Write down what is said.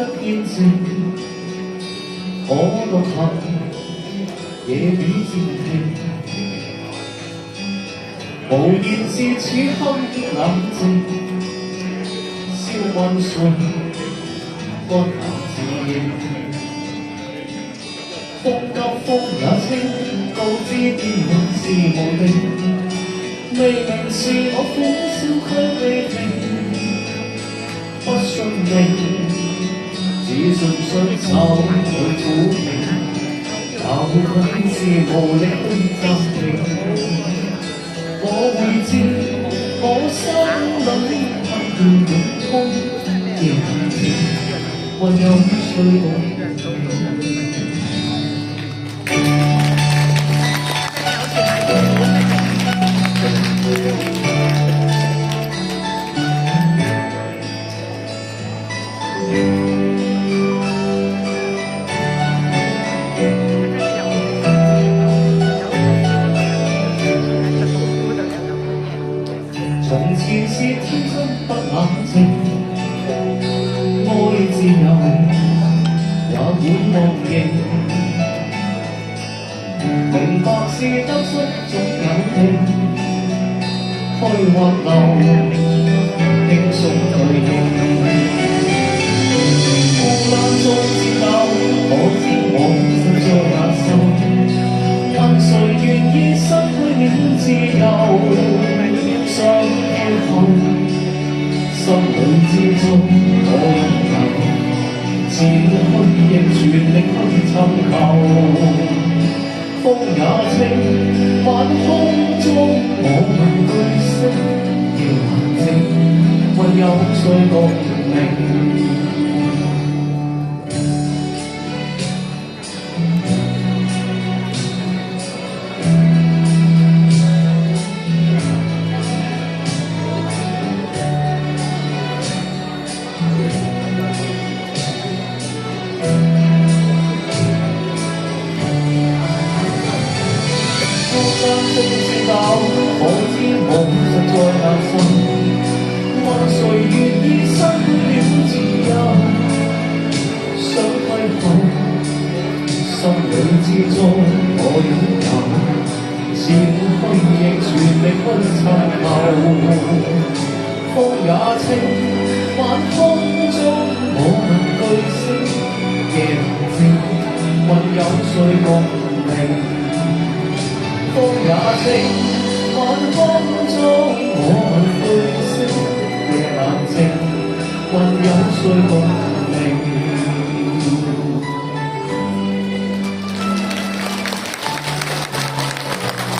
片靜，可獨行夜雨漸停，無言是此刻的冷靜，消溫訊不能自認，風急風也清，告知天空是無定，未明是我苦笑卻未停。不信命，只信雙手去撫平，矛盾是無力的暫停。我會知，我心裏不斷湧空凝靜，還有誰共從前是天真不冷靜，愛自由也會忘形，明白是得失總有定，開或留，輕鬆對應。孤單中戰鬥，可知我實在難受，問誰願意失去了自由？想以後，心裏之中我擁有，自虛亦全力去尋求。風也清，晚空中我問句星，要冷靜，還有誰共鳴？中知道，可知我實在難受，問誰願意失去了自由？想歸後，心裏之中我擁有，前去亦全力去尋求。風也清，晚空中我問句星，夜冷靜，還有誰共鳴？風也清，晚空中我問句星，夜冷靜，還有誰共